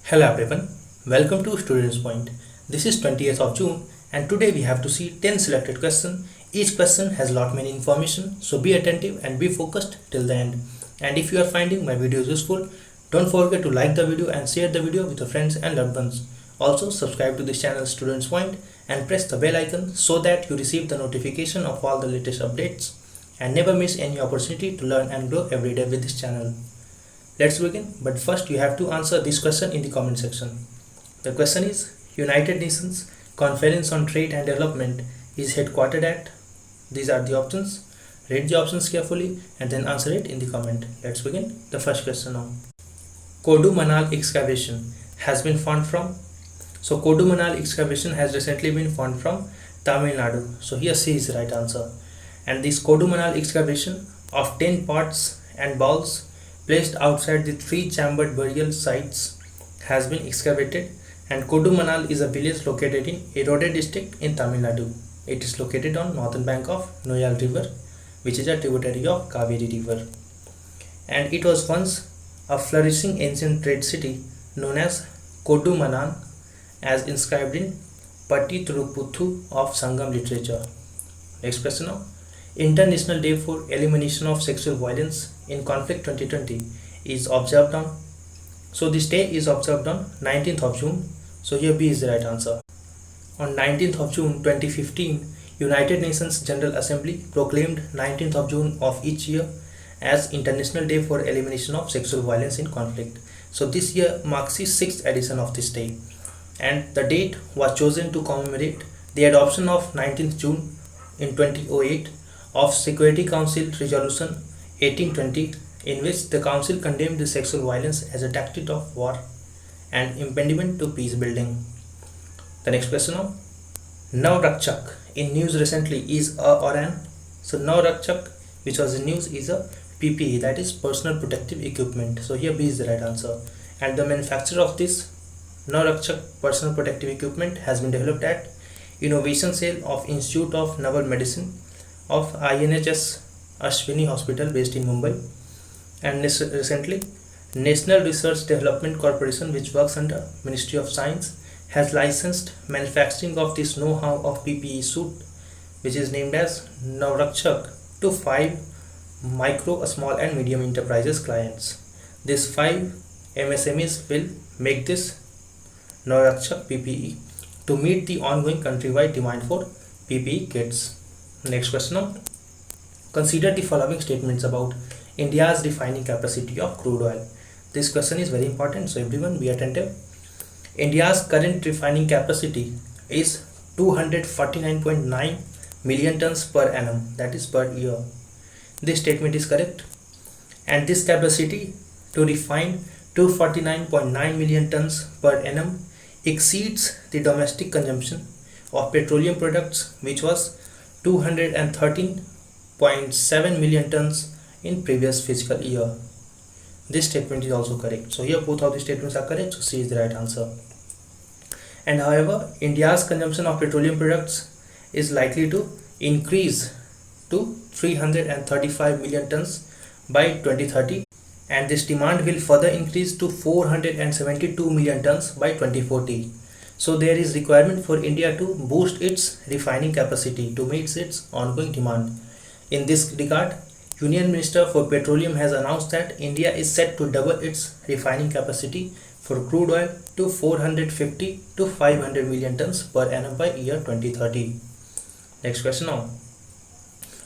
Hello everyone, welcome to Students Point. This is 20th of June and today we have to see 10 selected questions. Each question has lot many information, so be attentive and be focused till the end. And if you are finding my videos useful, don't forget to like the video and share the video with your friends and loved ones. Also subscribe to this channel Students Point and press the bell icon so that you receive the notification of all the latest updates and never miss any opportunity to learn and grow every day with this channel. Let's begin, but first you have to answer this question in the comment section. The question is, United Nations Conference on Trade and Development is headquartered at? These are the options. Read the options carefully and then answer it in the comment. Let's begin. The first question now. Kodu Manal excavation has been found from? So Kodu Manal excavation has recently been found from Tamil Nadu. So here C is the right answer. And this Kodu Manal excavation of 10 pots and bowls placed outside the 3 chambered burial sites has been excavated, and Kodu Manal is a village located in Erode district in Tamil Nadu. It is located on northern bank of Noyal river, which is a tributary of Kaveri river. And it was once a flourishing ancient trade city known as Kodu Manan, as inscribed in Patti Thiruputhu of Sangam literature. Next question now. International Day for Elimination of Sexual Violence in Conflict 2020 is observed on? So this day is observed on 19th of June. So here B is the right answer. On 19th of June 2015, United Nations General Assembly proclaimed 19th of June of each year as International Day for Elimination of Sexual Violence in Conflict. So this year marks the 6th edition of this day, and the date was chosen to commemorate the adoption of 19th June in 2008 of Security Council Resolution 1820, in which the Council condemned the sexual violence as a tactic of war and impediment to peace building. The next question now. Navrakshak in news recently is a or an? So Navrakshak, which was in news, is a PPE, that is personal protective equipment. So here B is the right answer. And the manufacturer of this Navrakshak personal protective equipment has been developed at Innovation Cell of Institute of Naval Medicine of INHS Ashwini Hospital based in Mumbai. And recently, National Research Development Corporation, which works under Ministry of Science, has licensed manufacturing of this know-how of PPE suit, which is named as Navrakshak, to 5 micro, small and medium enterprises clients. These 5 MSMEs will make this Navrakshak PPE to meet the ongoing countrywide demand for PPE kits. Next question now. Consider the following statements about India's refining capacity of crude oil. This question is very important, so everyone be attentive. India's current refining capacity is 249.9 million tons per annum, that is per year. This statement is correct, and this capacity to refine 249.9 million tons per annum exceeds the domestic consumption of petroleum products, which was 213.7 million tons in previous fiscal year. This statement is also correct. So here both of the statements are correct, so C is the right answer. And however, India's consumption of petroleum products is likely to increase to 335 million tons by 2030, and this demand will further increase to 472 million tons by 2040. So there is requirement for India to boost its refining capacity to meet its ongoing demand. In this regard, Union Minister for Petroleum has announced that India is set to double its refining capacity for crude oil to 450 to 500 million tons per annum by year 2030. Next question now.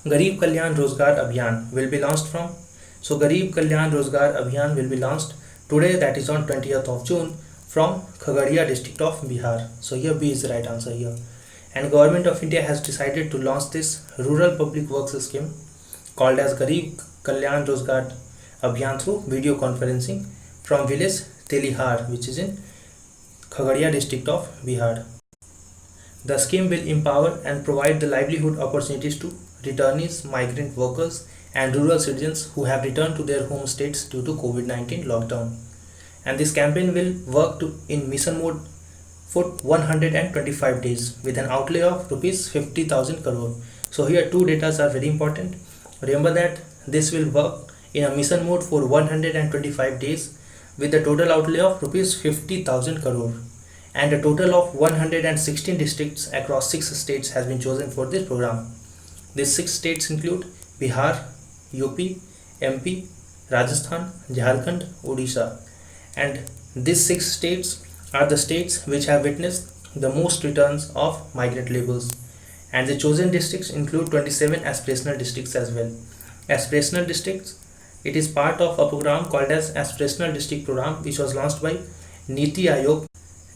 Garib Kalyan Rozgar Abhiyan will be launched from? So Garib Kalyan Rozgar Abhiyan will be launched today, that is on 20th of June, from Khagaria district of Bihar. So here B is the right answer here. And Government of India has decided to launch this rural public works scheme called as Garib Kalyan Rozgar Abhiyan through video conferencing from village Telihar, which is in Khagaria district of Bihar. The scheme will empower and provide the livelihood opportunities to returnees, migrant workers and rural citizens who have returned to their home states due to COVID-19 lockdown. And this campaign will work in mission mode for 125 days with an outlay of rupees 50,000 crore. So here two data are very important. Remember that this will work in a mission mode for 125 days with a total outlay of rupees 50,000 crore, and a total of 116 districts across 6 states has been chosen for this program. These 6 states include Bihar, UP, MP, Rajasthan, Jharkhand, Odisha, and these 6 states are the states which have witnessed the most returns of migrant laborers, and the chosen districts include 27 aspirational districts as well. Aspirational districts, it is part of a program called as Aspirational District Program, which was launched by Niti Aayog.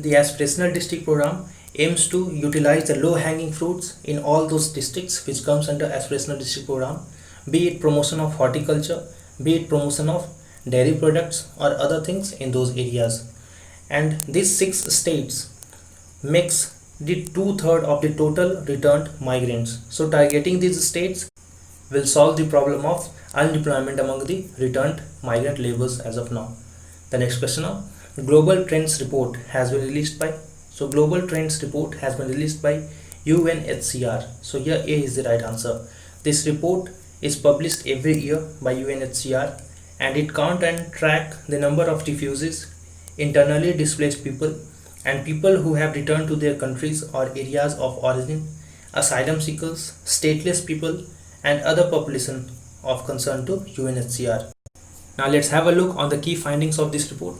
The Aspirational District Program aims to utilize the low-hanging fruits in all those districts which comes under Aspirational District Program, be it promotion of horticulture, be it promotion of dairy products or other things in those areas. And these 6 states makes the 2/3 of the total returned migrants. So targeting these states will solve the problem of unemployment among the returned migrant laborers as of now. The next question now. Global Trends Report has been released by Global Trends Report has been released by UNHCR. So here A is the right answer. This report is published every year by UNHCR, and it count and track the number of refugees, internally displaced people, and people who have returned to their countries or areas of origin, asylum seekers, stateless people, and other population of concern to UNHCR. Now let's have a look on the key findings of this report.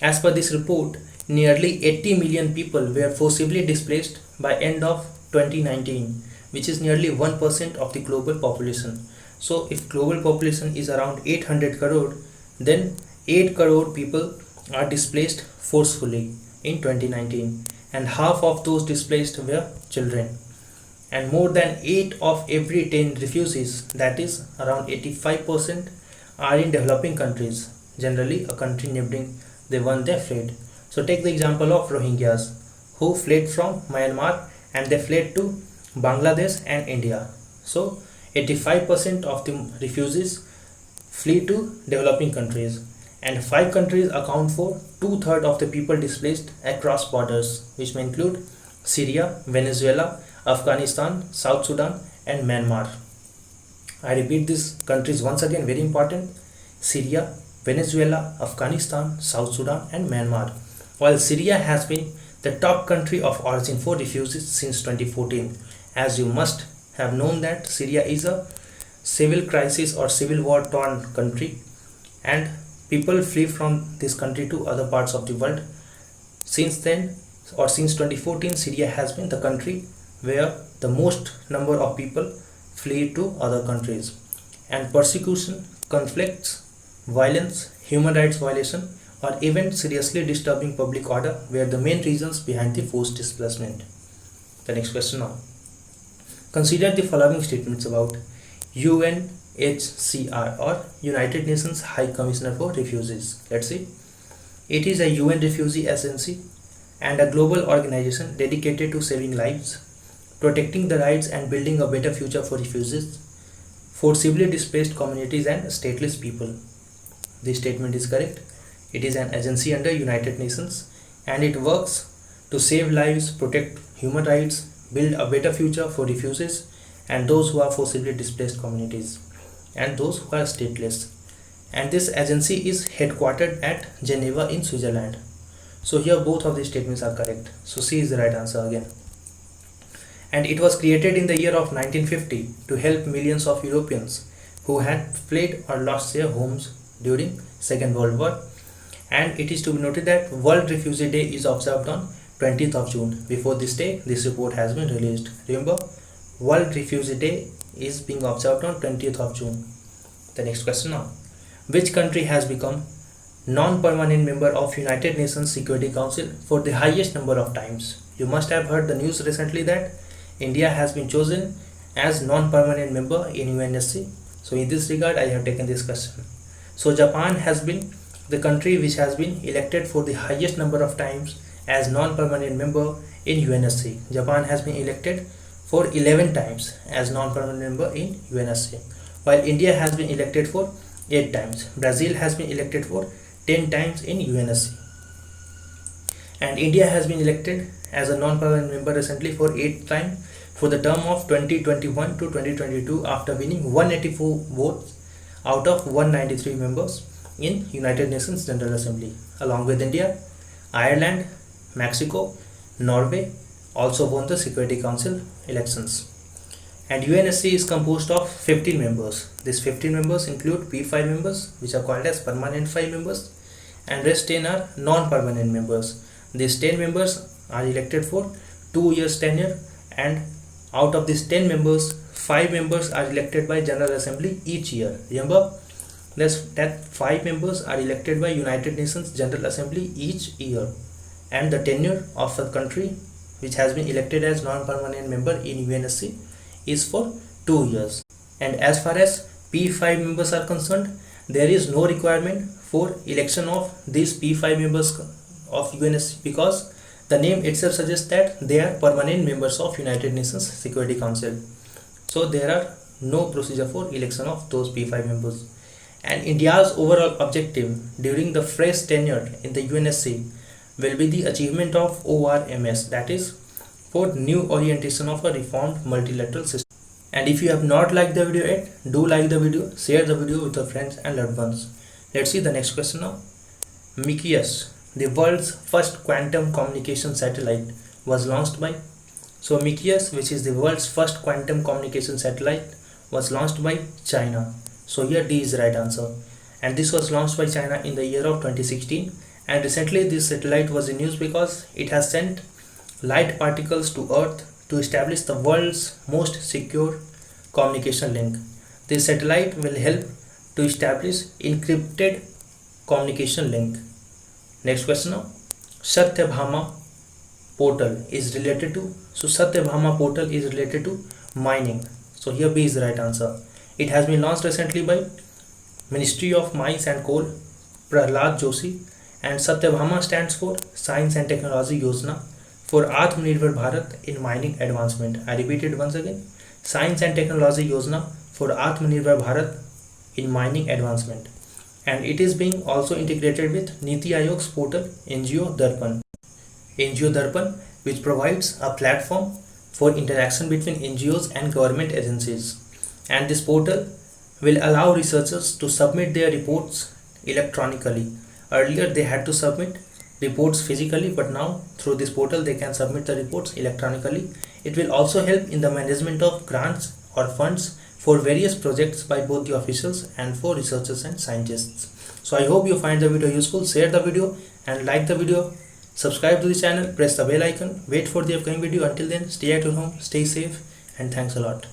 As per this report, nearly 80 million people were forcibly displaced by end of 2019, which is nearly 1% of the global population. So if global population is around 800 crore, then 8 crore people are displaced forcefully in 2019, and half of those displaced were children. And more than 8 of every 10 refugees, that is around 85%, are in developing countries, generally a country neighboring the one they fled. So take the example of Rohingyas, who fled from Myanmar and they fled to Bangladesh and India. So 85% of the refugees flee to developing countries, and 5 countries account for 2/3 of the people displaced across borders, which may include Syria, Venezuela, Afghanistan, South Sudan, and Myanmar. I repeat these countries once again, very important: Syria, Venezuela, Afghanistan, South Sudan, and Myanmar. While Syria has been the top country of origin for refugees since 2014, as you must have known that Syria is a civil crisis or civil war torn country, and people flee from this country to other parts of the world. Since then, or since 2014, Syria has been the country where the most number of people flee to other countries. And persecution, conflicts, violence, human rights violation, or even seriously disturbing public order were the main reasons behind the forced displacement. The next question now. Consider the following statements about UNHCR, or United Nations High Commissioner for Refugees. Let's see. It is a UN refugee agency and a global organization dedicated to saving lives, protecting the rights and building a better future for refugees, forcibly displaced communities, and stateless people. This statement is correct. It is an agency under United Nations, and it works to save lives, protect human rights, build a better future for refugees and those who are forcibly displaced communities and those who are stateless. And this agency is headquartered at Geneva in Switzerland. So here both of these statements are correct. So C is the right answer again. And it was created in the year of 1950 to help millions of Europeans who had fled or lost their homes during Second World War. And it is to be noted that World Refugee Day is observed on 20th of June. Before this day, this report has been released. Remember, World Refugee Day is being observed on 20th of June. The next question now. Which country has become non-permanent member of United Nations Security Council for the highest number of times? You must have heard the news recently that India has been chosen as non-permanent member in UNSC. So in this regard, I have taken this question. So Japan has been the country which has been elected for the highest number of times as non-permanent member in UNSC. Japan has been elected for 11 times as non-permanent member in UNSC, while India has been elected for 8 times. Brazil has been elected for 10 times in UNSC. And India has been elected as a non-permanent member recently for 8th time for the term of 2021 to 2022 after winning 184 votes out of 193 members. in United Nations General Assembly, along with India, Ireland, Mexico, Norway also won the Security Council elections. And UNSC is composed of 15 members. These 15 members include P5 members, which are called as permanent 5 members, and rest 10 are non-permanent members. These 10 members are elected for 2 years tenure, and out of these 10 members, 5 members are elected by General Assembly each year. Remember that 5 members are elected by United Nations General Assembly each year, and the tenure of a country which has been elected as non-permanent member in UNSC is for 2 years. And as far as P5 members are concerned, there is no requirement for election of these P5 members of UNSC, because the name itself suggests that they are permanent members of United Nations Security Council. So there are no procedure for election of those P5 members. And India's overall objective during the fresh tenure in the UNSC will be the achievement of ORMS, that is for new orientation of a reformed multilateral system. And if you have not liked the video yet, do like the video, share the video with your friends and loved ones. Let's see the next question now. MCQs, the world's first quantum communication satellite, was launched by. So MCQs, which is the world's first quantum communication satellite, was launched by China. So here D is the right answer. And this was launched by China in the year of 2016. And recently this satellite was in use because it has sent light particles to Earth to establish the world's most secure communication link. This satellite will help to establish encrypted communication link. Next question now. Satyabhama portal is related to. So Satyabhama portal is related to mining. So here B is the right answer. It has been launched recently by Ministry of Mines and Coal, Prahlad Joshi, and Satyabhama stands for Science and Technology Yojana for Atmanirbhar Bharat in mining advancement. I repeat it once again. Science and Technology Yojana for Atmanirbhar Bharat in mining advancement. And it is being also integrated with Niti Aayog's portal NGO Darpan. NGO Darpan, which provides a platform for interaction between NGOs and government agencies. And this portal will allow researchers to submit their reports electronically. Earlier they had to submit reports physically, but now through this portal they can submit the reports electronically. It will also help in the management of grants or funds for various projects by both the officials and for researchers and scientists. So I hope you find the video useful. Share the video and like the video. Subscribe to the channel, press the bell icon, wait for the upcoming video. Until then, stay at your home, stay safe, and thanks a lot.